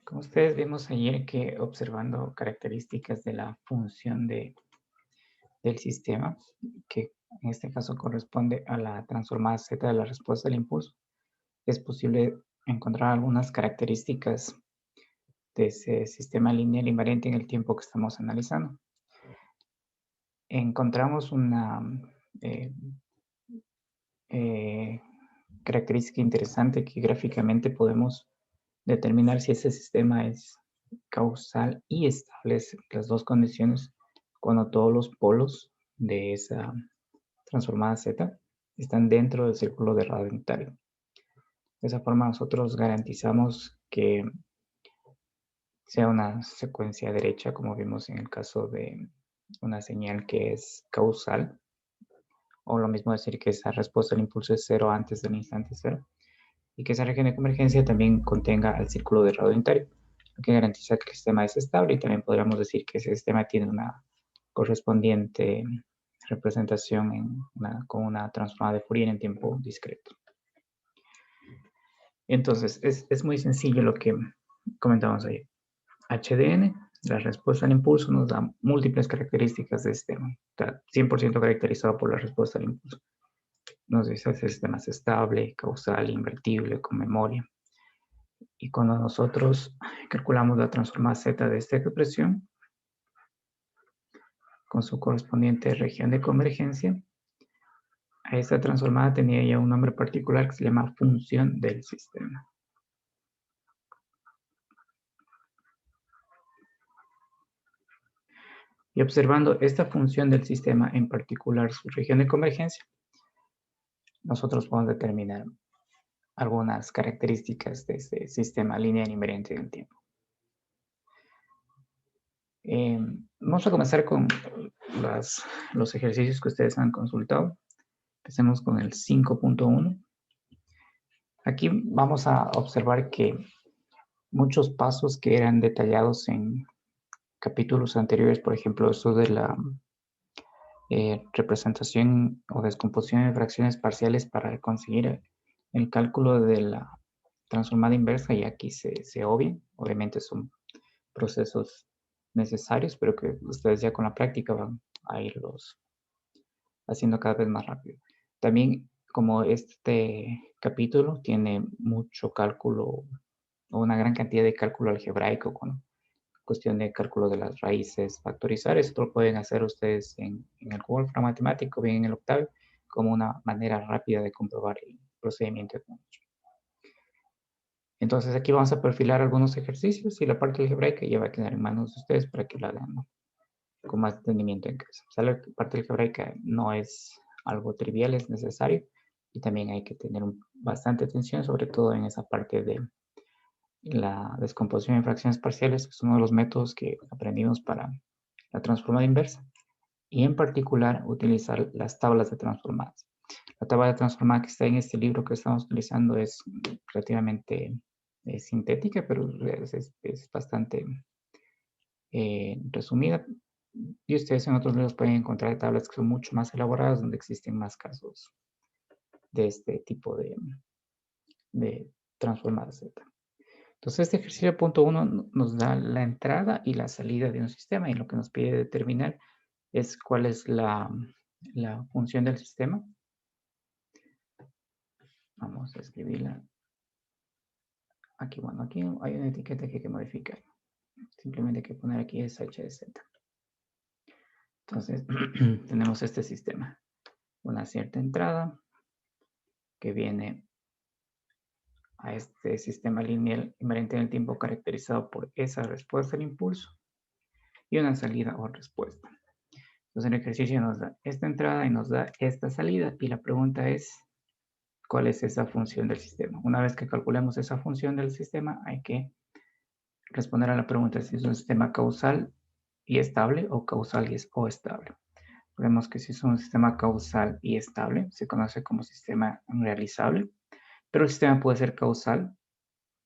Como ustedes vimos ayer que observando características de la función del sistema, que en este caso corresponde a la transformada z de la respuesta al impulso, es posible encontrar algunas características de ese sistema lineal invariante en el tiempo que estamos analizando. Encontramos una eh, eh, característica interesante que gráficamente podemos determinar si ese sistema es causal y estable, las dos condiciones, cuando todos los polos de esa transformada Z están dentro del círculo de radio unitario. De esa forma nosotros garantizamos que sea una secuencia derecha, como vimos en el caso de una señal que es causal, o lo mismo decir que esa respuesta al impulso es cero antes del instante cero, y que esa región de convergencia también contenga el círculo de radio unitario, lo que garantiza que el sistema es estable, y también podríamos decir que ese sistema tiene una correspondiente representación con una transformada de Fourier en tiempo discreto. Entonces, es muy sencillo lo que comentamos ahí. HDN, la respuesta al impulso, nos da múltiples características del sistema. Está 100% caracterizado por la respuesta al impulso. Nos dice si el sistema es estable, causal, invertible, con memoria. Y cuando nosotros calculamos la transformada Z de esta expresión, con su correspondiente región de convergencia, a esta transformada tenía ya un nombre particular que se llama función del sistema. Y observando esta función del sistema, en particular su región de convergencia, nosotros podemos determinar algunas características de este sistema lineal invariante en el tiempo. Vamos a comenzar con los ejercicios que ustedes han consultado. Empecemos con el 5.1. Aquí vamos a observar que muchos pasos que eran detallados en capítulos anteriores, por ejemplo, eso de la representación o descomposición de fracciones parciales para conseguir el cálculo de la transformada inversa, y aquí se obvia. Obviamente son procesos necesarios, pero que ustedes ya con la práctica van a irlos haciendo cada vez más rápido. También, como este capítulo tiene mucho cálculo o una gran cantidad de cálculo algebraico con cuestión de cálculo de las raíces, factorizar, esto lo pueden hacer ustedes en el Wolfram matemático, bien en el Octave, como una manera rápida de comprobar el procedimiento. Entonces aquí vamos a perfilar algunos ejercicios y la parte algebraica ya va a quedar en manos de ustedes para que la hagan, ¿no?, con más entendimiento en casa. O sea, la parte algebraica no es algo trivial, es necesario, y también hay que tener bastante atención, sobre todo en esa parte de la descomposición en fracciones parciales, que es uno de los métodos que aprendimos para la transformada inversa, y en particular utilizar las tablas de transformadas. La tabla de transformada que está en este libro que estamos utilizando es relativamente sintética, pero es bastante resumida, y ustedes en otros libros pueden encontrar tablas que son mucho más elaboradas, donde existen más casos de este tipo de transformadas Z. Entonces, este ejercicio punto 1 nos da la entrada y la salida de un sistema, y lo que nos pide determinar es cuál es la función del sistema. Vamos a escribirla. Aquí, bueno, aquí hay una etiqueta que hay que modificar. Simplemente hay que poner aquí SHZ. Entonces, tenemos este sistema. Una cierta entrada que viene a este sistema lineal invariante en el tiempo caracterizado por esa respuesta al impulso, y una salida o respuesta. Entonces el ejercicio nos da esta entrada y nos da esta salida, y la pregunta es, ¿cuál es esa función del sistema? Una vez que calculemos esa función del sistema, hay que responder a la pregunta si es un sistema causal y estable, o causal o estable. Vemos que si es un sistema causal y estable, se conoce como sistema realizable, pero el sistema puede ser causal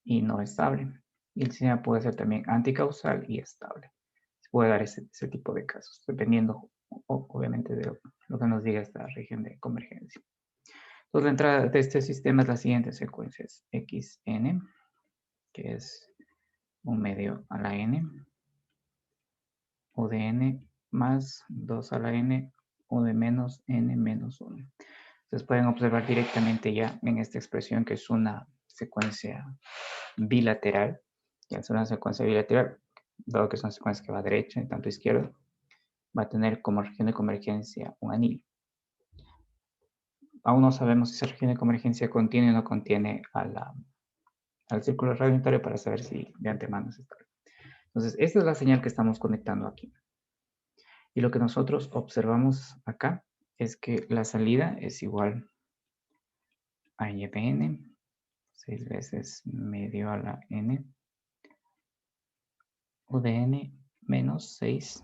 y no estable. Y el sistema puede ser también anticausal y estable. Se puede dar ese tipo de casos, dependiendo obviamente de lo que nos diga esta región de convergencia. Entonces, la entrada de este sistema es la siguiente secuencia: es xn, que es 1 medio a la n, u de n más 2 a la n, u de menos n menos 1. Ustedes pueden observar directamente ya en esta expresión que es una secuencia bilateral. Ya es una secuencia bilateral, dado que es una secuencia que va a derecha y tanto a izquierda, va a tener como región de convergencia un anillo. Aún no sabemos si esa región de convergencia contiene o no contiene al círculo radiounitario para saber si de antemano se está. Entonces, esta es la señal que estamos conectando aquí. Y lo que nosotros observamos acá es que la salida es igual a y de n, 6 veces medio a la n, u de n menos 6,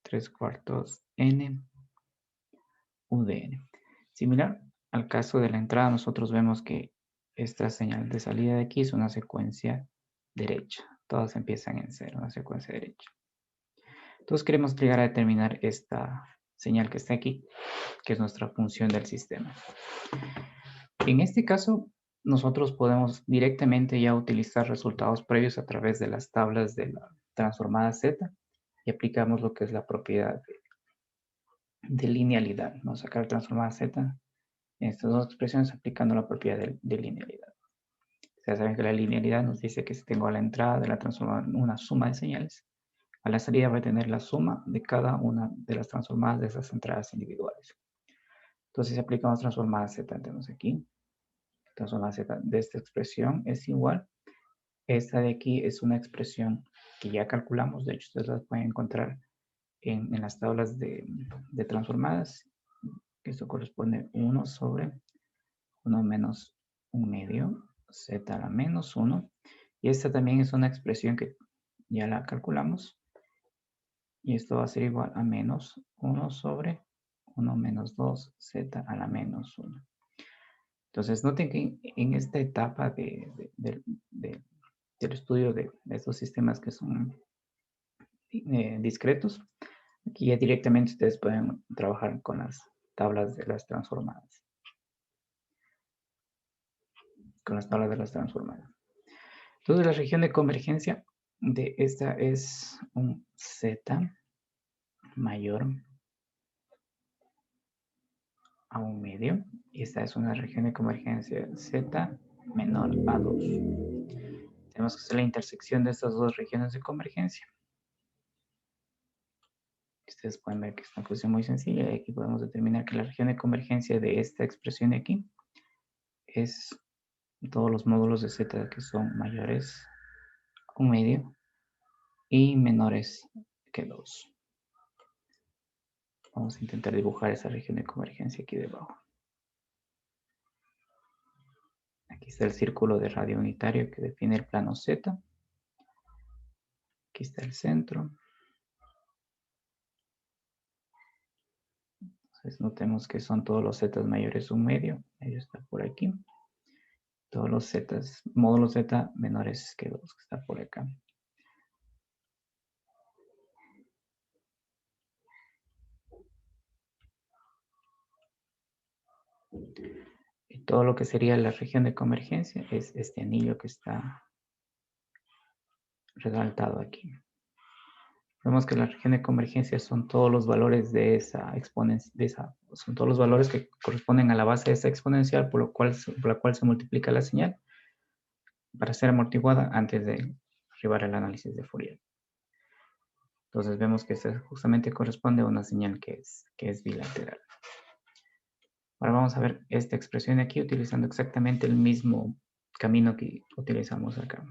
3 cuartos n, u de n. Similar al caso de la entrada, nosotros vemos que esta señal de salida de aquí es una secuencia derecha. Todas empiezan en 0, una secuencia derecha. Entonces queremos llegar a determinar esta señal que está aquí, que es nuestra función del sistema. En este caso, nosotros podemos directamente ya utilizar resultados previos a través de las tablas de la transformada Z y aplicamos lo que es la propiedad de linealidad. Vamos a sacar transformada Z en estas dos expresiones aplicando la propiedad de linealidad. Ya saben que la linealidad nos dice que si tengo a la entrada de la transformada una suma de señales, a la salida va a tener la suma de cada una de las transformadas de esas entradas individuales. Entonces, si aplicamos transformada Z, tenemos aquí, transformada Z de esta expresión es igual. Esta de aquí es una expresión que ya calculamos, de hecho, ustedes la pueden encontrar en las tablas de transformadas. Esto corresponde 1 sobre 1 menos 1 medio, z a la menos 1. Y esta también es una expresión que ya la calculamos. Y esto va a ser igual a menos 1 sobre 1 menos 2, z a la menos 1. Entonces, noten que en esta etapa del estudio de estos sistemas que son discretos, aquí ya directamente ustedes pueden trabajar con las tablas de las transformadas. Con las tablas de las transformadas. Entonces, la región de convergencia de esta es un z mayor a 1 medio. Y esta es una región de convergencia z menor a 2. Tenemos que hacer la intersección de estas dos regiones de convergencia. Ustedes pueden ver que es una función muy sencilla y aquí podemos determinar que la región de convergencia de esta expresión de aquí es todos los módulos de z que son mayores a 1 medio y menores que 2. Vamos a intentar dibujar esa región de convergencia aquí debajo. Aquí está el círculo de radio unitario que define el plano Z. Aquí está el centro. Entonces notemos que son todos los Z mayores un medio. Ello está por aquí. Todos los Z, módulos Z menores que 2, que está por acá. Y todo lo que sería la región de convergencia es este anillo que está resaltado aquí. Vemos que la región de convergencia son todos los valores de esa exponencial, son todos los valores que corresponden a la base de esa exponencial por la cual se multiplica la señal para ser amortiguada antes de arribar al análisis de Fourier. Entonces vemos que esto justamente corresponde a una señal que es bilateral. Ahora vamos a ver esta expresión de aquí utilizando exactamente el mismo camino que utilizamos acá.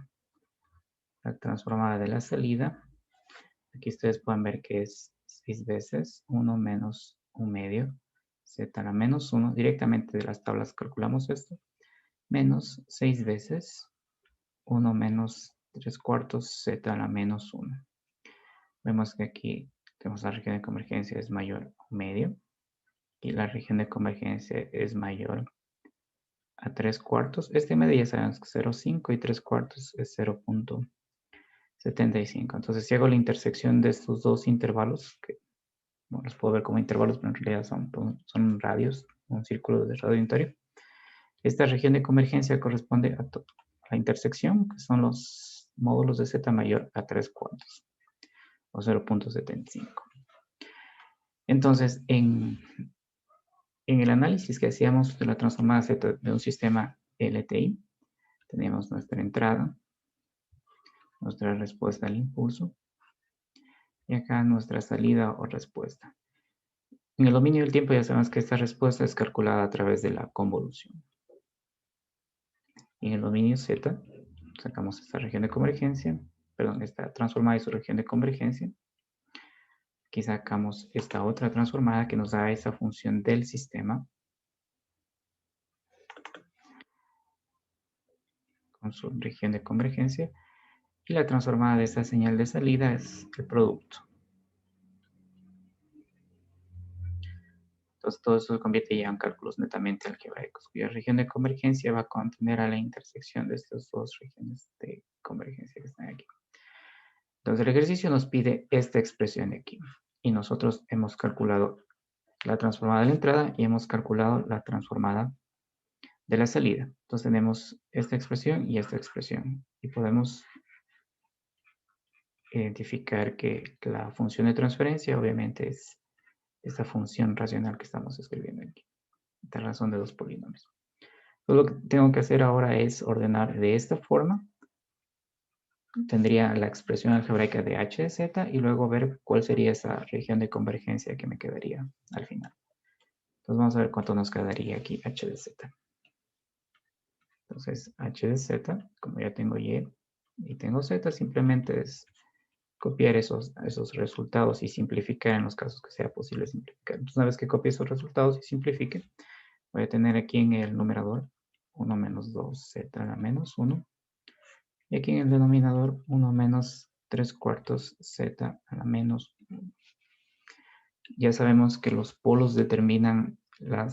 La transformada de la salida. Aquí ustedes pueden ver que es 6 veces 1 menos 1 medio, z a la menos 1. Directamente de las tablas calculamos esto. Menos 6 veces 1 menos 3 cuartos, z a la menos 1. Vemos que aquí tenemos la región de convergencia es mayor a 1 medio. Y la región de convergencia es mayor a 3 cuartos. Este medio ya sabemos que es 0,5 y 3 cuartos es 0,75. Entonces, si hago la intersección de estos dos intervalos, que bueno, los puedo ver como intervalos, pero en realidad son radios, un círculo de radio unitario. Esta región de convergencia corresponde a la intersección, que son los módulos de z mayor a 3/4 o 0.75. Entonces, en el análisis que hacíamos de la transformada z de un sistema LTI, tenemos nuestra entrada, nuestra respuesta al impulso, y acá nuestra salida o respuesta. En el dominio del tiempo ya sabemos que esta respuesta es calculada a través de la convolución. En el dominio Z, sacamos esta región de convergencia, perdón, esta transformada y su región de convergencia. Aquí sacamos esta otra transformada que nos da esa función del sistema con su región de convergencia. Y la transformada de esta señal de salida es el producto. Entonces todo eso se convierte ya en cálculos netamente algebraicos, cuya región de convergencia va a contener a la intersección de estas dos regiones de convergencia que están aquí. Entonces el ejercicio nos pide esta expresión de aquí. Y nosotros hemos calculado la transformada de la entrada y hemos calculado la transformada de la salida. Entonces tenemos esta expresión y esta expresión. Y podemos identificar que la función de transferencia obviamente es esta función racional que estamos escribiendo aquí. Esta razón de dos polinomios. Todo lo que tengo que hacer ahora es ordenar de esta forma. Tendría la expresión algebraica de h de z y luego ver cuál sería esa región de convergencia que me quedaría al final. Entonces vamos a ver cuánto nos quedaría aquí h de z. Entonces h de z, como ya tengo y tengo z, simplemente es copiar esos resultados y simplificar en los casos que sea posible simplificar. Entonces una vez que copie esos resultados y simplifique, voy a tener aquí en el numerador 1 menos 2z a la menos 1. Y aquí en el denominador 1 menos 3/4 z a la menos 1. Ya sabemos que los polos determinan la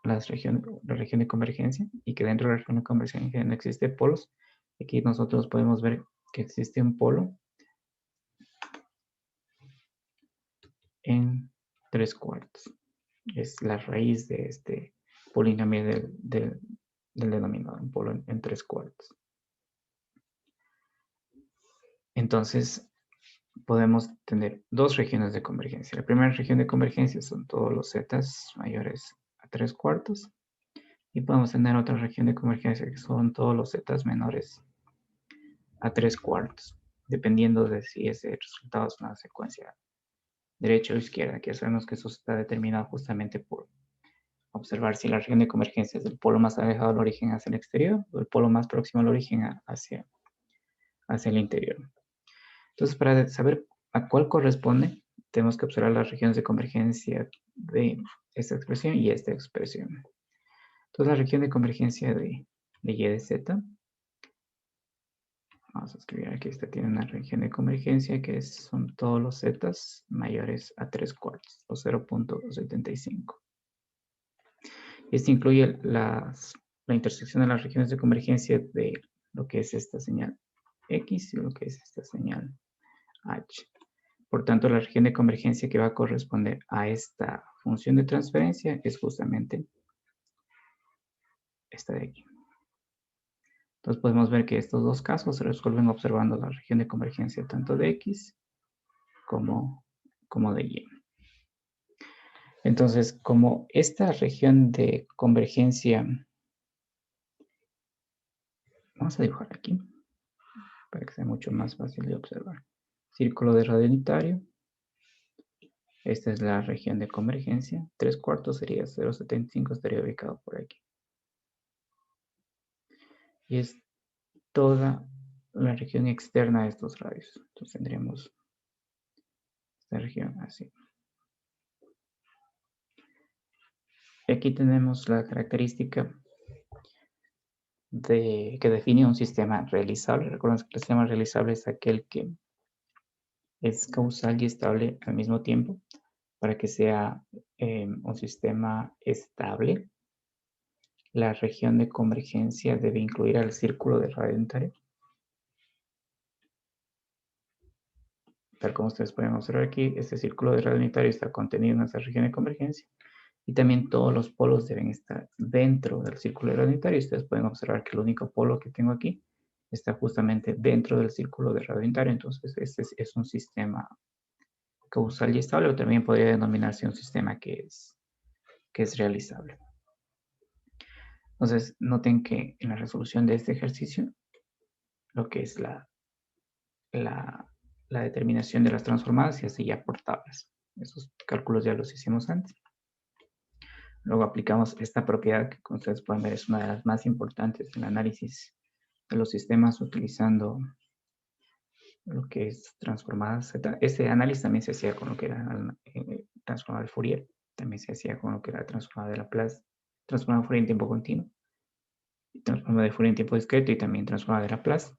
región de convergencia y que dentro de la región de convergencia no existe polos. Aquí nosotros podemos ver que existe un polo en 3/4. Es la raíz de este polinomio del denominador, un polo en 3/4. Entonces, podemos tener dos regiones de convergencia. La primera región de convergencia son todos los zetas mayores a 3/4. Y podemos tener otra región de convergencia que son todos los zetas menores a 3/4, dependiendo de si ese resultado es una secuencia derecha o izquierda, que ya sabemos que eso está determinado justamente por observar si la región de convergencia es el polo más alejado del origen hacia el exterior o el polo más próximo al origen hacia el interior. Entonces, para saber a cuál corresponde, tenemos que observar las regiones de convergencia de esta expresión y esta expresión. Entonces, la región de convergencia de y de z, vamos a escribir aquí, esta tiene una región de convergencia que son todos los zetas mayores a 3/4, o 0.75. Esto incluye la intersección de las regiones de convergencia de lo que es esta señal X y lo que es esta señal H. Por tanto, la región de convergencia que va a corresponder a esta función de transferencia es justamente esta de aquí. Entonces podemos ver que estos dos casos se resuelven observando la región de convergencia tanto de X como de Y. Entonces, como esta región de convergencia, vamos a dibujar aquí para que sea mucho más fácil de observar. Círculo de radio unitario. Esta es la región de convergencia. 3/4 sería 0.75, estaría ubicado por aquí. Y es toda la región externa de estos radios. Entonces tendríamos esta región así. Y aquí tenemos la característica que define un sistema realizable. Recuerden que el sistema realizable es aquel que es causal y estable al mismo tiempo. Para que sea un sistema estable, la región de convergencia debe incluir al círculo de radio unitario. Tal como ustedes pueden observar aquí, este círculo de radio unitario está contenido en esa región de convergencia. Y también todos los polos deben estar dentro del círculo de radio unitario. Ustedes pueden observar que el único polo que tengo aquí está justamente dentro del círculo de radio unitario. Entonces, este es un sistema causal y estable, o también podría denominarse un sistema que es realizable. Entonces, noten que en la resolución de este ejercicio, lo que es la determinación de las transformadas se hace ya por tablas. Esos cálculos ya los hicimos antes. Luego aplicamos esta propiedad que, como ustedes pueden ver, es una de las más importantes en el análisis de los sistemas utilizando lo que es transformada Z. Este análisis también se hacía con lo que era transformada de Fourier. También se hacía con lo que era transformada de Laplace, transformada de Fourier en tiempo continuo, transformada de Fourier en tiempo discreto y también transformada de Laplace.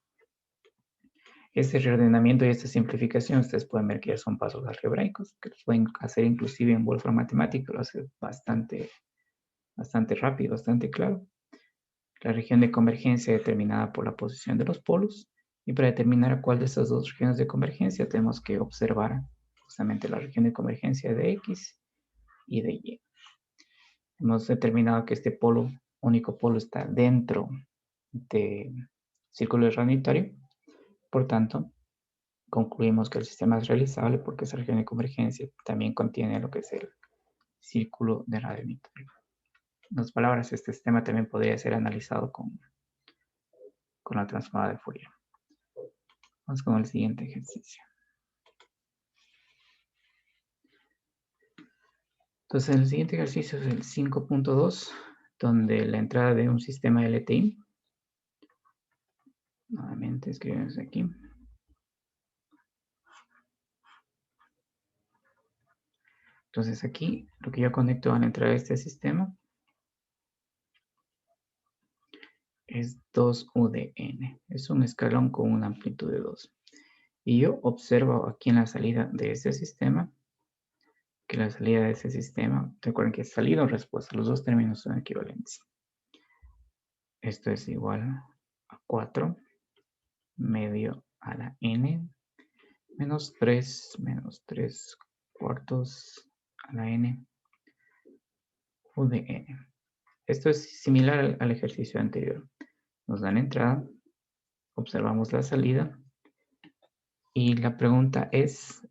Este reordenamiento y esta simplificación, ustedes pueden ver que ya son pasos algebraicos, que los pueden hacer inclusive en Wolfram Matemático, lo hace bastante rápido, bastante claro. La región de convergencia determinada por la posición de los polos, y para determinar a cuál de estas dos regiones de convergencia tenemos que observar justamente la región de convergencia de X y de Y. Hemos determinado que este polo, único polo, está dentro del círculo de radio unitario, por tanto, concluimos que el sistema es realizable porque esa región de convergencia también contiene lo que es el círculo de radio unitario. En otras palabras, este sistema también podría ser analizado con la transformada de Fourier. Vamos con el siguiente ejercicio. Entonces, el siguiente ejercicio es el 5.2, donde la entrada de un sistema LTI. Nuevamente escribimos aquí. Entonces aquí, lo que yo conecto a la entrada de este sistema es 2 UDN. Es un escalón con una amplitud de 2. Y yo observo aquí en la salida de este sistema, que la salida de ese sistema, recuerden que salida o respuesta, los dos términos son equivalentes. Esto es igual a 4 medio a la n menos 3 cuartos a la n UDN. Esto es similar al ejercicio anterior. Nos dan entrada, observamos la salida y la pregunta es,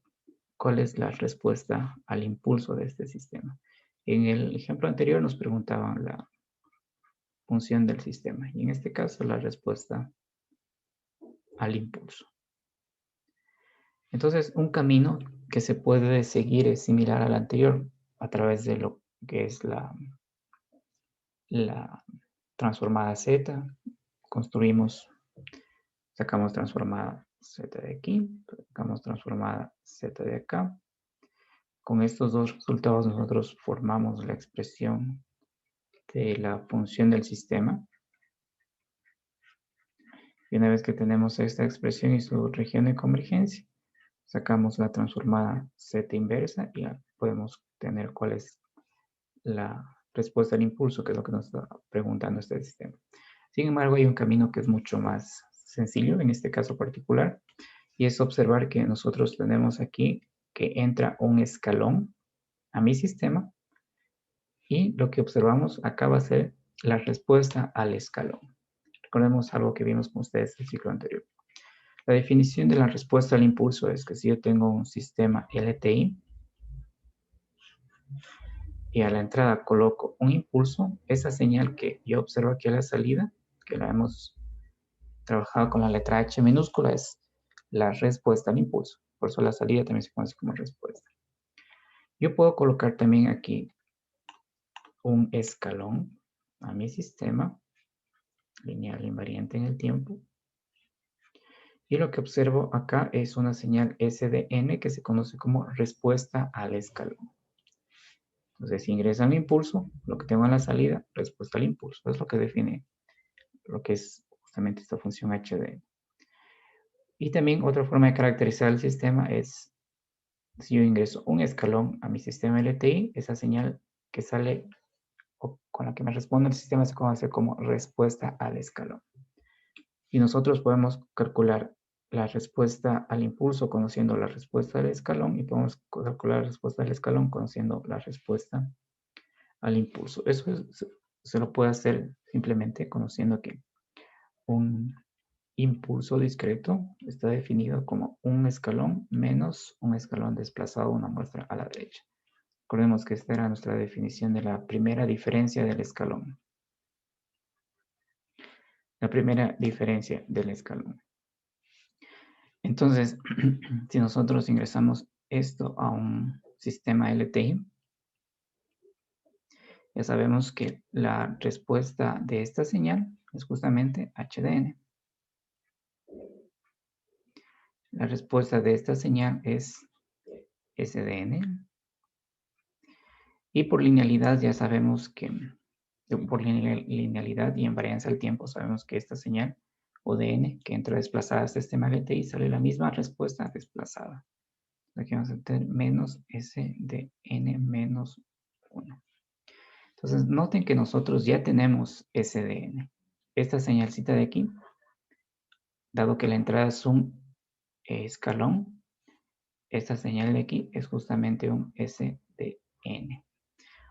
¿cuál es la respuesta al impulso de este sistema? En el ejemplo anterior nos preguntaban la función del sistema y en este caso la respuesta al impulso. Entonces, un camino que se puede seguir es similar al anterior a través de lo que es la transformada Z. Construimos, sacamos transformada Z de aquí, sacamos transformada Z de acá. Con estos dos resultados nosotros formamos la expresión de la función del sistema. Y una vez que tenemos esta expresión y su región de convergencia, sacamos la transformada Z inversa y ya podemos tener cuál es la respuesta al impulso, que es lo que nos está preguntando este sistema. Sin embargo, hay un camino que es mucho más sencillo en este caso particular, y es observar que nosotros tenemos aquí que entra un escalón a mi sistema, y lo que observamos acá va a ser la respuesta al escalón. Recordemos algo que vimos con ustedes en el ciclo anterior. La definición de la respuesta al impulso es que si yo tengo un sistema LTI y a la entrada coloco un impulso, esa señal que yo observo aquí a la salida, que la hemos trabajado con la letra H minúscula, es la respuesta al impulso. Por eso la salida también se conoce como respuesta. Yo puedo colocar también aquí un escalón a mi sistema, lineal invariante en el tiempo. Y lo que observo acá es una señal S de n que se conoce como respuesta al escalón. Entonces, si ingresa un impulso, lo que tengo en la salida, respuesta al impulso. Es lo que define lo que es justamente esta función h de n. Y también otra forma de caracterizar el sistema es, si yo ingreso un escalón a mi sistema LTI, esa señal que sale o con la que me responde el sistema se conoce como respuesta al escalón. Y nosotros podemos calcular la respuesta al impulso conociendo la respuesta del escalón y podemos calcular la respuesta del escalón conociendo la respuesta al impulso. Eso se lo puede hacer simplemente conociendo que un impulso discreto está definido como un escalón menos un escalón desplazado una muestra a la derecha. Recordemos que esta era nuestra definición de la primera diferencia del escalón. La primera diferencia del escalón. Entonces, si nosotros ingresamos esto a un sistema LTI, ya sabemos que la respuesta de esta señal es justamente HDN. La respuesta de esta señal es SDN. Y por linealidad ya sabemos que, por linealidad y en varianza al tiempo, sabemos que esta señal ODN que entra desplazada a este sistema LTI sale la misma respuesta desplazada. Aquí vamos a tener menos SDN menos 1. Entonces, noten que nosotros ya tenemos SDN. Esta señalcita de aquí, dado que la entrada es un escalón, esta señal de aquí es justamente un SDN.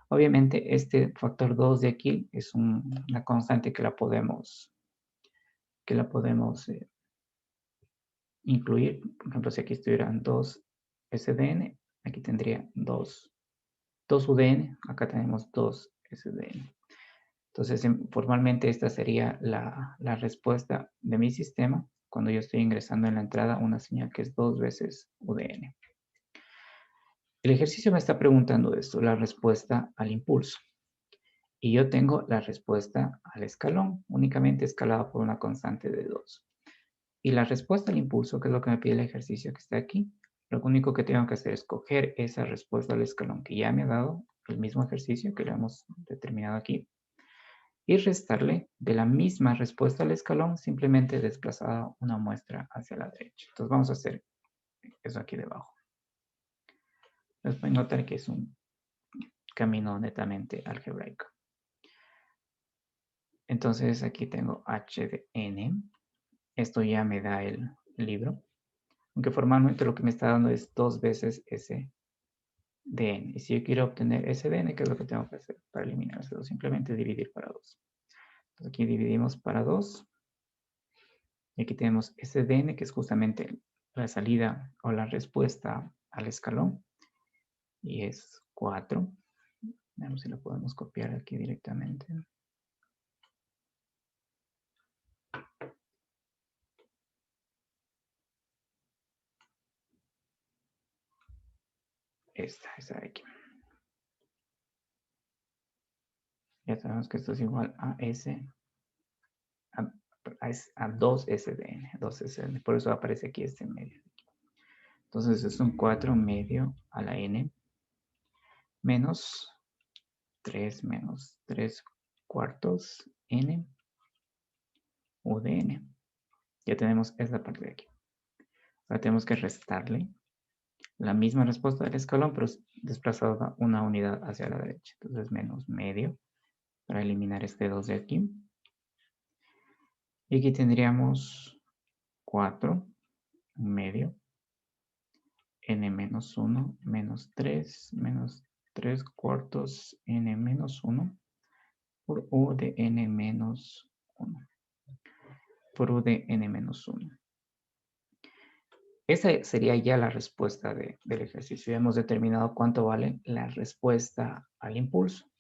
Obviamente, este factor 2 de aquí es una constante que la podemos incluir. Por ejemplo, si aquí estuvieran 2 SDN, aquí tendría 2 UDN, acá tenemos 2 SDN. Entonces, formalmente esta sería la respuesta de mi sistema cuando yo estoy ingresando en la entrada una señal que es 2 veces UDN. El ejercicio me está preguntando esto, la respuesta al impulso. Y yo tengo la respuesta al escalón, únicamente escalado por una constante de 2. Y la respuesta al impulso, que es lo que me pide el ejercicio que está aquí, lo único que tengo que hacer es coger esa respuesta al escalón que ya me ha dado el mismo ejercicio que lo hemos determinado aquí y restarle de la misma respuesta al escalón, simplemente desplazada una muestra hacia la derecha. Entonces vamos a hacer eso aquí debajo. Les pueden notar que es un camino netamente algebraico. Entonces aquí tengo h de n. Esto ya me da el libro. Aunque formalmente lo que me está dando es 2 veces s de n. Y si yo quiero obtener s de n, ¿qué es lo que tengo que hacer para eliminarlo? Simplemente dividir para 2. Entonces aquí dividimos para 2. Y aquí tenemos s de n, que es justamente la salida o la respuesta al escalón. Y es 4. Veamos si lo podemos copiar aquí directamente. Esta de aquí. Ya sabemos que esto es igual a S, a 2 SDN, 2 SDN. Por eso aparece aquí este medio. Entonces es un 4 medio a la N menos 3 cuartos N U de N. Ya tenemos esta parte de aquí. Ahora tenemos que restarle la misma respuesta del escalón, pero desplazada una unidad hacia la derecha. Entonces menos medio para eliminar este 2 de aquí. Y aquí tendríamos 4 medio n menos 1 menos 3 n menos 1 por u de n menos 1 por u de n menos 1. Esa sería ya la respuesta del ejercicio. Ya hemos determinado cuánto vale la respuesta al impulso.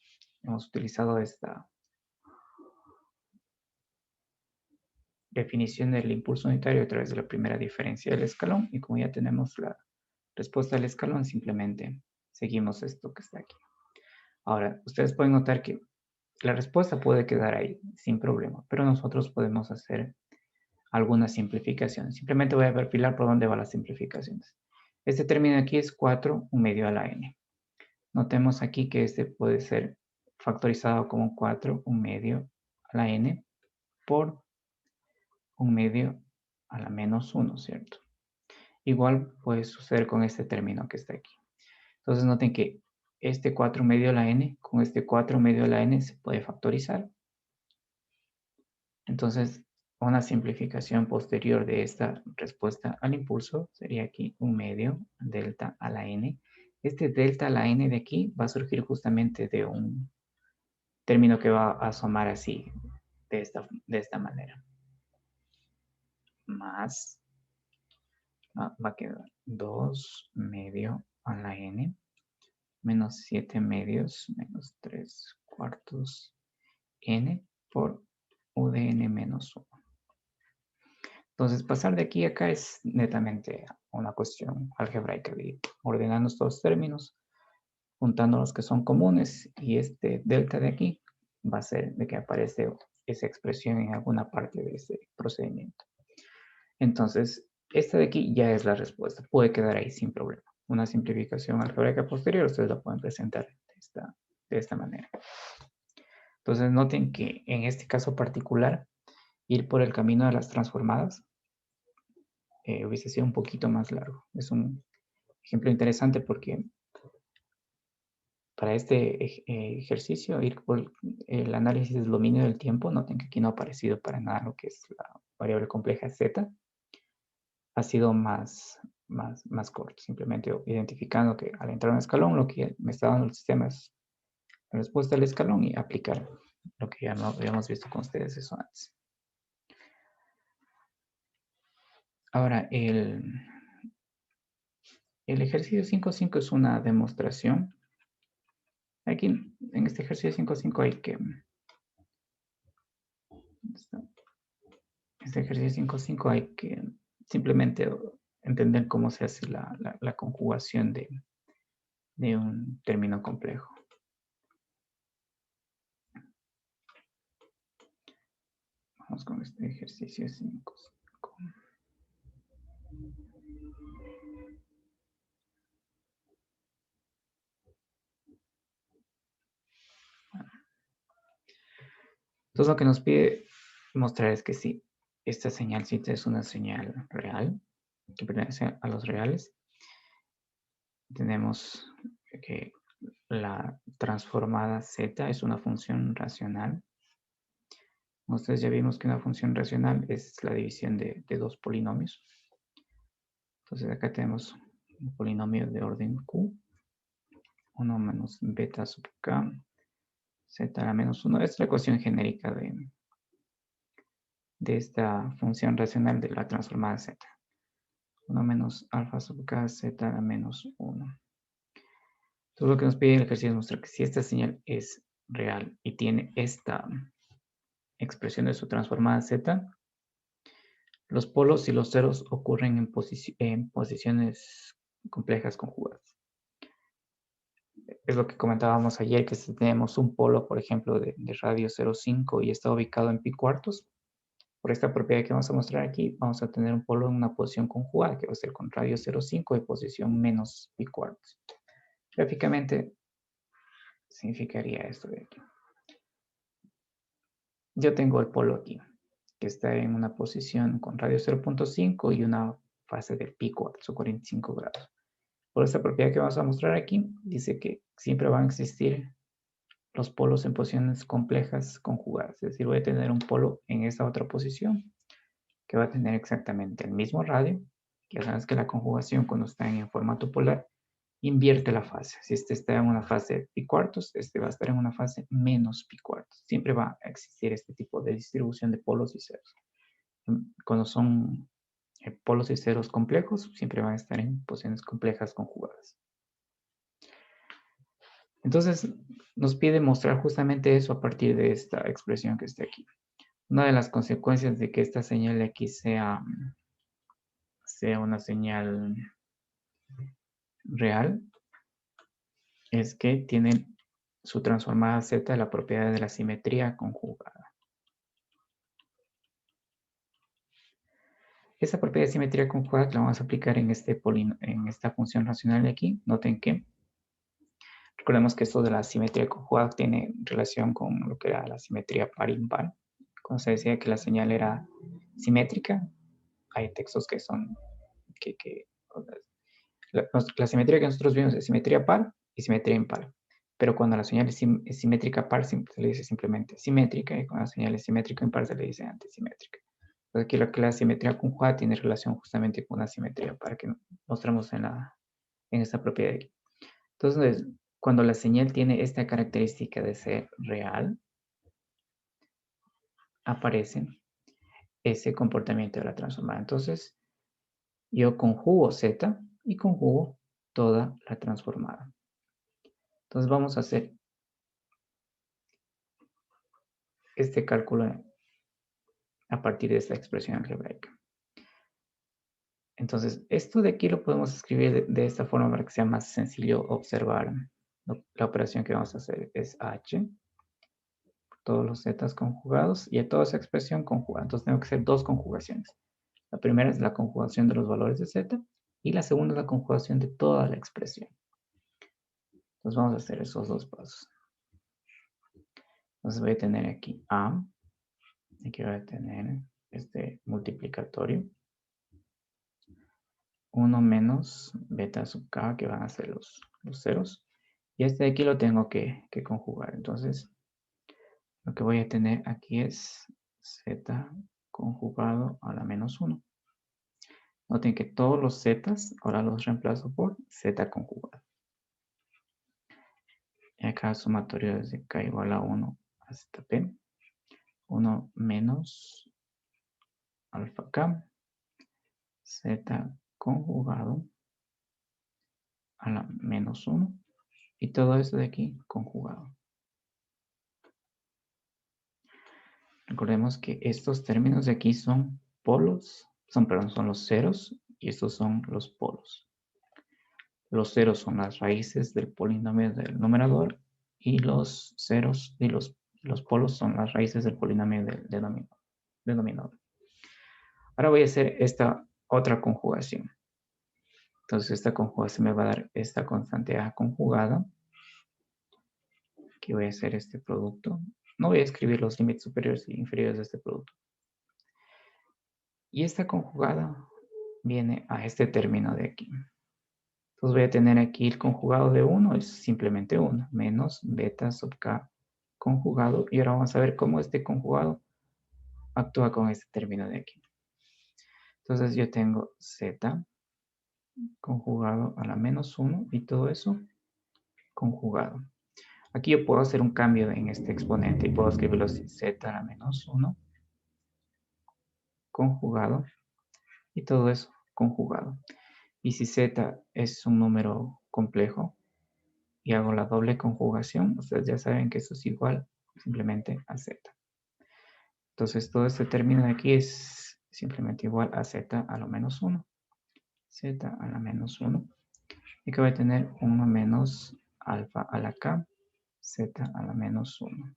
Hemos utilizado esta definición del impulso unitario a través de la primera diferencia del escalón. Y como ya tenemos la respuesta al escalón, simplemente seguimos esto que está aquí. Ahora, ustedes pueden notar que la respuesta puede quedar ahí sin problema, pero nosotros podemos hacer algunas simplificaciones. Simplemente voy a perfilar por dónde van las simplificaciones. Este término aquí es 4 un medio a la n. Notemos aquí que este puede ser factorizado como 4 un medio a la n por un medio a la menos 1, ¿cierto? Igual puede suceder con este término que está aquí. Entonces noten que este 4 medio a la n con este 4 medio a la n se puede factorizar. Entonces, una simplificación posterior de esta respuesta al impulso sería aquí un medio delta a la n. Este delta a la n de aquí va a surgir justamente de un término que va a asomar así, de esta manera. más, va a quedar 2 medio a la n, menos 7 medios, menos 3 cuartos n por u de n menos 1. Entonces, pasar de aquí a acá es netamente una cuestión algebraica de ordenando estos términos, juntando los que son comunes, y este delta de aquí va a ser de que aparece esa expresión en alguna parte de ese procedimiento. Entonces, esta de aquí ya es la respuesta. Puede quedar ahí sin problema. Una simplificación algebraica posterior, ustedes la pueden presentar de esta manera. Entonces, noten que en este caso particular, ir por el camino de las transformadas hubiese sido un poquito más largo. Es un ejemplo interesante porque para este ejercicio, ir por el análisis del dominio del tiempo, noten que aquí no ha aparecido para nada lo que es la variable compleja z. Ha sido más corto, simplemente identificando que al entrar a un escalón, lo que me está dando el sistema es la respuesta al escalón y aplicar lo que ya no habíamos visto con ustedes eso antes. Ahora, el ejercicio 5.5 es una demostración. Aquí, en este ejercicio 5.5 hay que... Este ejercicio 5.5 hay que simplemente entender cómo se hace la conjugación de un término complejo. Vamos con este ejercicio 5.5. Entonces lo que nos pide mostrar es que sí, esta señal sí es una señal real, que pertenece a los reales. Tenemos que la transformada z es una función racional. Ustedes ya vimos que una función racional es la división de dos polinomios. Entonces acá tenemos un polinomio de orden q, 1 menos beta sub k, z a la menos 1. Es la ecuación genérica de esta función racional de la transformada z. 1 menos alfa sub k, z a la menos 1. Todo lo que nos pide el ejercicio es mostrar que si esta señal es real y tiene esta expresión de su transformada z, los polos y los ceros ocurren en posiciones complejas conjugadas. Es lo que comentábamos ayer, que si tenemos un polo, por ejemplo, de radio 0,5 y está ubicado en pi cuartos, por esta propiedad que vamos a mostrar aquí, vamos a tener un polo en una posición conjugada, que va a ser con radio 0,5 y posición menos pi cuartos. Gráficamente, significaría esto de aquí. Yo tengo el polo aquí, que está en una posición con radio 0,5 y una fase de pi cuartos, o 45 grados. Por esta propiedad que vamos a mostrar aquí, dice que siempre van a existir los polos en posiciones complejas conjugadas. Es decir, voy a tener un polo en esta otra posición que va a tener exactamente el mismo radio. Ya sabes que la conjugación, cuando está en formato polar, invierte la fase. Si este está en una fase pi cuartos, este va a estar en una fase menos pi cuartos. Siempre va a existir este tipo de distribución de polos y ceros. Cuando son polos y ceros complejos, siempre van a estar en posiciones complejas conjugadas. Entonces, nos pide mostrar justamente eso a partir de esta expresión que está aquí. Una de las consecuencias de que esta señal de aquí sea una señal real es que tiene su transformada z la propiedad de la simetría conjugada. Esa propiedad de simetría conjugada la vamos a aplicar en esta función racional de aquí. Noten que recordemos que esto de la simetría conjugada tiene relación con lo que era la simetría par-impar. Cuando se decía que la señal era simétrica, hay textos que son la simetría que nosotros vimos es simetría par y simetría impar. Pero cuando la señal es simétrica par, se le dice simplemente simétrica, y cuando la señal es simétrica impar, se le dice antisimétrica. Entonces aquí la simetría conjugada tiene relación justamente con la simetría par que mostramos en esta propiedad de aquí. Entonces, cuando la señal tiene esta característica de ser real, aparece ese comportamiento de la transformada. Entonces, yo conjugo Z y conjugo toda la transformada. Entonces, vamos a hacer este cálculo a partir de esta expresión algebraica. Entonces, esto de aquí lo podemos escribir de esta forma para que sea más sencillo observar. La operación que vamos a hacer es H, todos los zetas conjugados, y a toda esa expresión conjugada. Entonces, tengo que hacer dos conjugaciones. La primera es la conjugación de los valores de z, y la segunda es la conjugación de toda la expresión. Entonces, vamos a hacer esos dos pasos. Entonces, voy a tener aquí A, aquí voy a tener este multiplicatorio, 1 menos beta sub k, que van a ser los ceros. Y este de aquí lo tengo que conjugar. Entonces, lo que voy a tener aquí es z conjugado a la menos 1. Noten que todos los zetas ahora los reemplazo por z conjugado. Y acá sumatorio desde k igual a 1 hasta p. 1 menos alfa k, z conjugado a la menos 1. Y todo esto de aquí conjugado. Recordemos que estos términos de aquí son polos, son los ceros, y estos son los polos. Los ceros son las raíces del polinomio del numerador, y los ceros y los polos son las raíces del polinomio del denominador. Ahora voy a hacer esta otra conjugación. Entonces esta conjugación me va a dar esta constante A conjugada. Aquí voy a hacer este producto. No voy a escribir los límites superiores e inferiores de este producto. Y esta conjugada viene a este término de aquí. Entonces voy a tener aquí el conjugado de 1, es simplemente 1, menos beta sub k conjugado. Y ahora vamos a ver cómo este conjugado actúa con este término de aquí. Entonces yo tengo z conjugado a la menos 1 y todo eso conjugado. Aquí yo puedo hacer un cambio en este exponente y puedo escribirlo así, z a la menos 1 conjugado y todo eso conjugado. Y si z es un número complejo y hago la doble conjugación, ustedes ya saben que eso es igual simplemente a z. Entonces todo este término de aquí es simplemente igual a z a la menos 1. Z a la menos 1. Y que voy a tener 1 menos alfa a la k, z a la menos 1.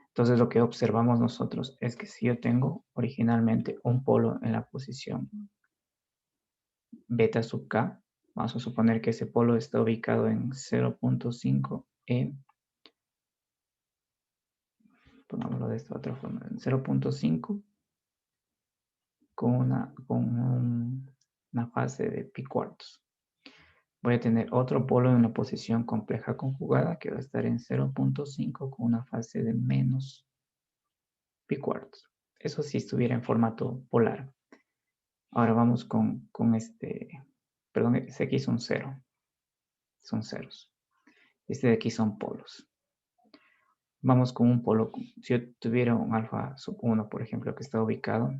Entonces lo que observamos nosotros es que si yo tengo originalmente un polo en la posición beta sub k, vamos a suponer que ese polo está ubicado en 0.5 e, pongámoslo de esta otra forma, en 0.5 con una fase de pi cuartos. Voy a tener otro polo en una posición compleja conjugada que va a estar en 0.5 con una fase de menos pi cuartos. Eso sí estuviera en formato polar. Ahora vamos con este, perdón, ese aquí es un 0. Son ceros. Este de aquí son polos. Vamos con un polo. Si yo tuviera un alfa sub 1, por ejemplo, que está ubicado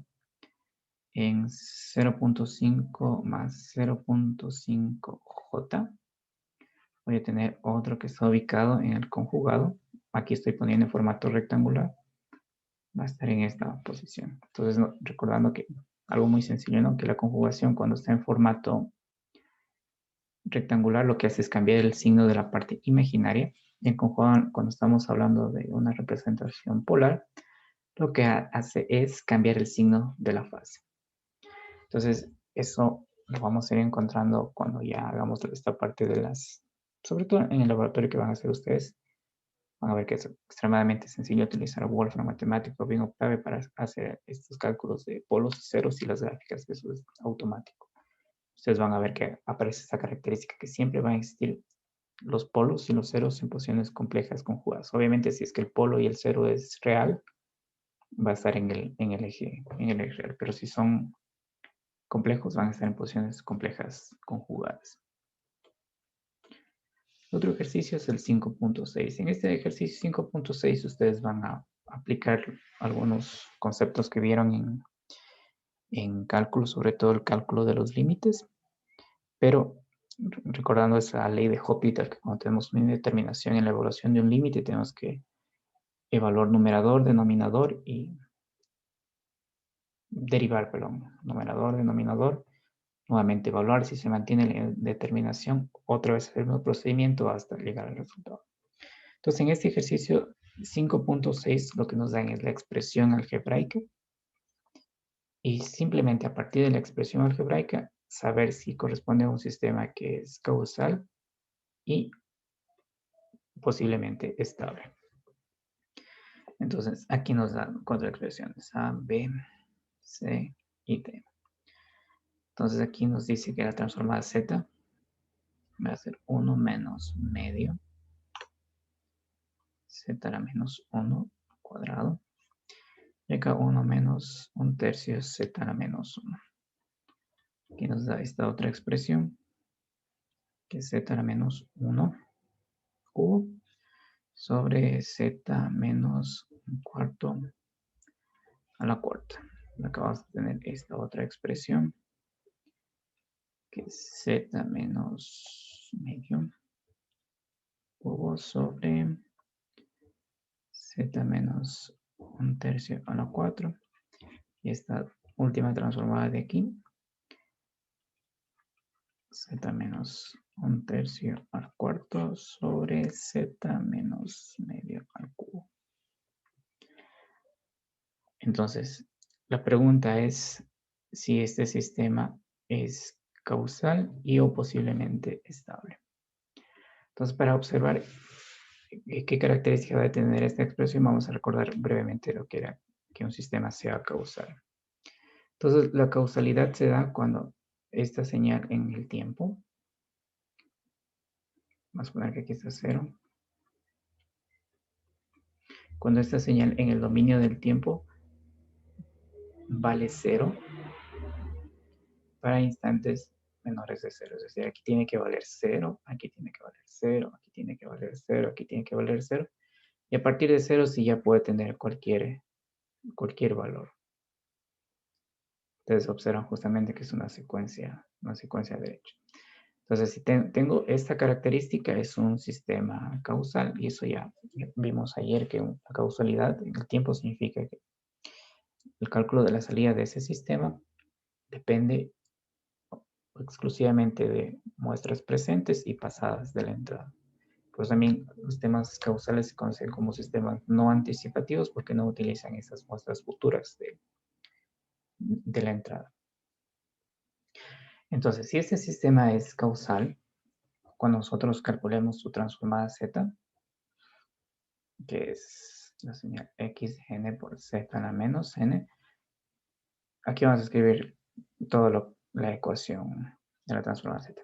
en 0.5 más 0.5j, voy a tener otro que está ubicado en el conjugado. Aquí estoy poniendo en formato rectangular. Va a estar en esta posición. Entonces, recordando que algo muy sencillo, ¿no? Que la conjugación cuando está en formato rectangular lo que hace es cambiar el signo de la parte imaginaria. Y en conjugado, cuando estamos hablando de una representación polar, lo que hace es cambiar el signo de la fase. Entonces, eso lo vamos a ir encontrando cuando ya hagamos esta parte de las, sobre todo en el laboratorio que van a hacer ustedes. Van a ver que es extremadamente sencillo utilizar Wolfram Matemático bien Octave para hacer estos cálculos de polos y ceros y las gráficas, que eso es automático. Ustedes van a ver que aparece esta característica que siempre van a existir los polos y los ceros en posiciones complejas conjugadas. Obviamente, si es que el polo y el cero es real, va a estar en el eje real, pero si son complejos, van a estar en posiciones complejas conjugadas. Otro ejercicio es el 5.6. En este ejercicio 5.6 ustedes van a aplicar algunos conceptos que vieron en cálculo, sobre todo el cálculo de los límites, pero recordando esa ley de Hospital, que cuando tenemos una indeterminación en la evaluación de un límite, tenemos que evaluar numerador, denominador y derivar, perdón, numerador, denominador, nuevamente evaluar si se mantiene la determinación, otra vez el mismo procedimiento hasta llegar al resultado. Entonces, en este ejercicio 5.6 lo que nos dan es la expresión algebraica y simplemente a partir de la expresión algebraica saber si corresponde a un sistema que es causal y posiblemente estable. Entonces, aquí nos dan 4 expresiones, A, B, C y D. Entonces, aquí nos dice que la transformada Z va a ser 1 menos medio, Z a la menos 1 cuadrado, y acá 1 menos 1/3 Z a la menos 1. Aquí nos da esta otra expresión, que es Z a la menos 1 cubo sobre Z menos un cuarto a la cuarta. Acá vamos a tener esta otra expresión, que es Z menos medio cubo sobre Z menos 1/3 a la 4. Y esta última transformada de aquí, Z menos 1/3 al cuarto sobre Z menos medio al cubo. Entonces, la pregunta es si este sistema es causal y o posiblemente estable. Entonces, para observar qué característica debe tener esta expresión, vamos a recordar brevemente lo que era que un sistema sea causal. Entonces, la causalidad se da cuando esta señal en el tiempo, vamos a poner que aquí está 0, cuando esta señal en el dominio del tiempo vale 0 para instantes menores de 0. Es decir, aquí tiene que valer 0, aquí tiene que valer 0, aquí tiene que valer 0, aquí tiene que valer 0. Y a partir de 0 sí ya puede tener cualquier valor. Entonces observan justamente que es una secuencia derecha. Entonces, si tengo esta característica, es un sistema causal, y eso ya vimos ayer que la causalidad en el tiempo significa que el cálculo de la salida de ese sistema depende exclusivamente de muestras presentes y pasadas de la entrada. Pues también los sistemas causales se conocen como sistemas no anticipativos porque no utilizan esas muestras futuras de la entrada. Entonces, si este sistema es causal, cuando nosotros calculemos su transformada z, que es la señal x de n por z a la menos n, aquí vamos a escribir toda la ecuación de la transformada z.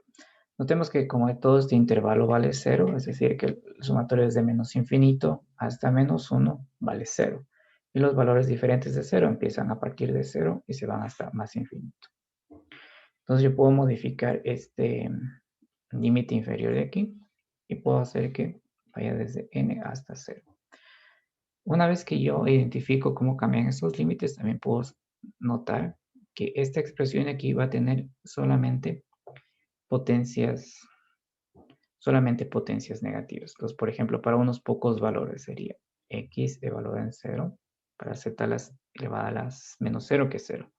Notemos que como todo este intervalo vale 0, es decir, que el sumatorio es de menos infinito hasta menos 1, vale 0. Y los valores diferentes de 0 empiezan a partir de 0 y se van hasta más infinito. Entonces yo puedo modificar este límite inferior de aquí y puedo hacer que vaya desde n hasta 0. Una vez que yo identifico cómo cambian estos límites, también puedo notar que esta expresión aquí va a tener solamente potencias negativas. Entonces, por ejemplo, para unos pocos valores sería x evaluada en 0 para z elevada a las menos 0, que es 0,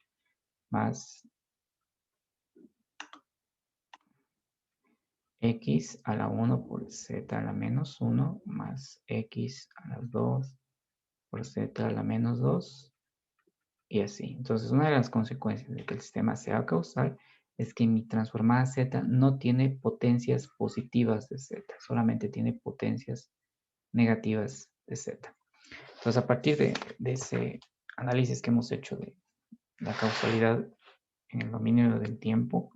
más x a la 1 por z a la menos 1 más x a las 2 por z a la menos 2 y así. Entonces, una de las consecuencias de que el sistema sea causal es que mi transformada z no tiene potencias positivas de z, solamente tiene potencias negativas de z. Entonces, a partir de ese análisis que hemos hecho de la causalidad en el dominio del tiempo,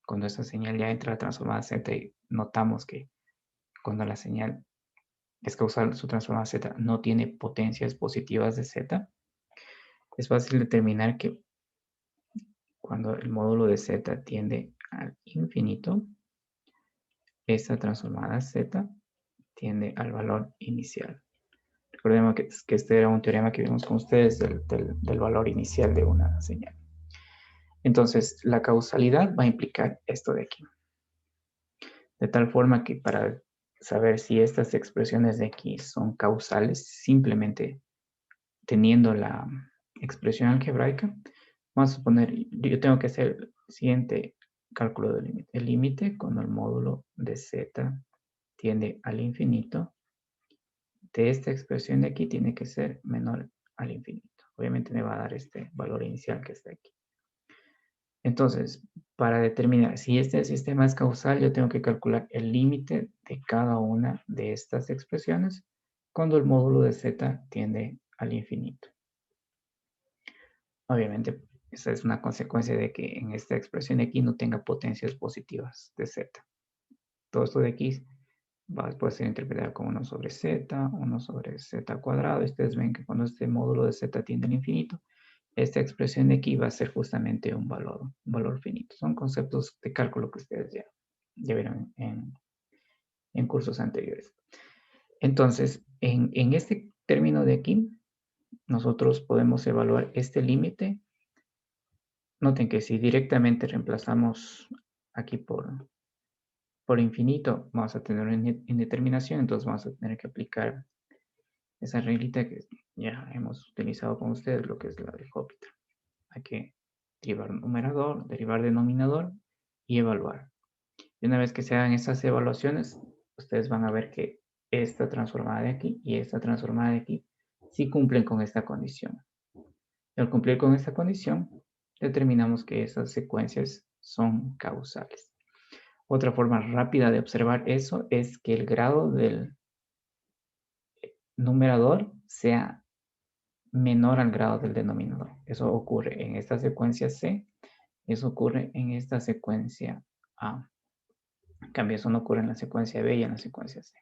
cuando esa señal ya entra a la transformada z y notamos que cuando la señal es causal, su transformada z no tiene potencias positivas de z, es fácil determinar que cuando el módulo de z tiende al infinito, esta transformada z tiende al valor inicial. Recordemos que este era un teorema que vimos con ustedes del valor inicial de una señal. Entonces, la causalidad va a implicar esto de aquí. De tal forma que para saber si estas expresiones de aquí son causales, simplemente teniendo la expresión algebraica, vamos a suponer, yo tengo que hacer el siguiente cálculo del límite. El límite cuando el módulo de z tiende al infinito, de esta expresión de aquí tiene que ser menor al infinito. Obviamente me va a dar este valor inicial que está aquí. Entonces, para determinar si este sistema es causal, yo tengo que calcular el límite de cada una de estas expresiones cuando el módulo de z tiende al infinito. Obviamente, esa es una consecuencia de que en esta expresión de aquí no tenga potencias positivas de z. Todo esto de aquí puede ser interpretado como 1 sobre z, 1 sobre z cuadrado. Ustedes ven que cuando este módulo de z tiende al infinito, esta expresión de aquí va a ser justamente un valor finito. Son conceptos de cálculo que ustedes ya vieron en cursos anteriores. Entonces, en este término de aquí, nosotros podemos evaluar este límite. Noten que si directamente reemplazamos aquí por infinito, vamos a tener una indeterminación, entonces vamos a tener que aplicar esa reglita que ya hemos utilizado con ustedes, lo que es la de Hopiter. Hay que derivar numerador, derivar denominador y evaluar. Y una vez que se hagan esas evaluaciones, ustedes van a ver que esta transformada de aquí y esta transformada de aquí sí cumplen con esta condición. Y al cumplir con esta condición, determinamos que esas secuencias son causales. Otra forma rápida de observar eso es que el grado del numerador sea menor al grado del denominador. Eso ocurre en esta secuencia C, eso ocurre en esta secuencia A. En cambio, eso no ocurre en la secuencia B y en la secuencia C.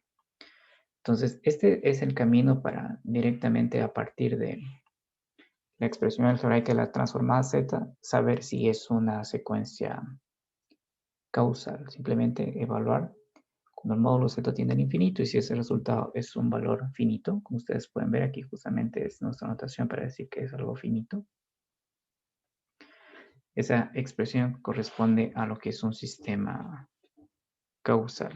Entonces, este es el camino para directamente a partir de la expresión algebraica de la transformada Z, saber si es una secuencia causal. Simplemente evaluar cuando el módulo Z tiende al infinito y si ese resultado es un valor finito, como ustedes pueden ver aquí justamente es nuestra notación para decir que es algo finito. Esa expresión corresponde a lo que es un sistema causal.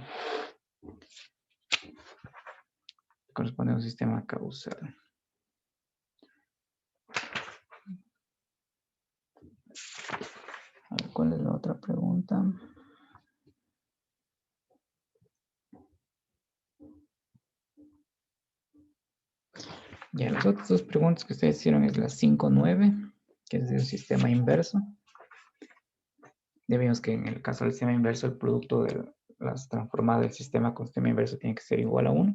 Corresponde a un sistema causal. A ver, ¿cuál es la otra pregunta? Ya, las otras dos preguntas que ustedes hicieron es la 5.9, que es del sistema inverso. Ya vimos que en el caso del sistema inverso, el producto de las transformadas del sistema con sistema inverso tiene que ser igual a 1.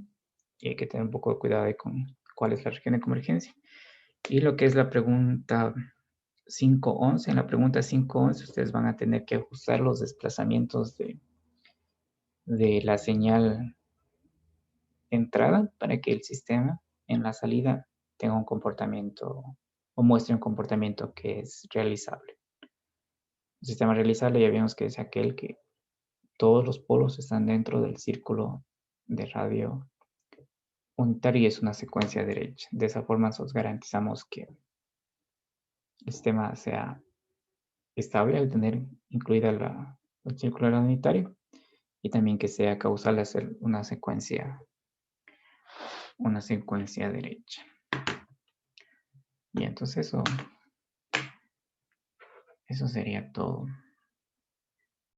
Y hay que tener un poco de cuidado de con cuál es la región de convergencia. Y lo que es la pregunta 5.11, en la pregunta 5.11 ustedes van a tener que ajustar los desplazamientos de la señal entrada para que el sistema en la salida tenga un comportamiento o muestre un comportamiento que es realizable. El sistema realizable ya vimos que es aquel que todos los polos están dentro del círculo de radio unitario y es una secuencia derecha. De esa forma nosotros garantizamos que el sistema sea estable al tener incluida el círculo radio unitario y también que sea causal hacer una secuencia derecha. Y entonces eso sería todo.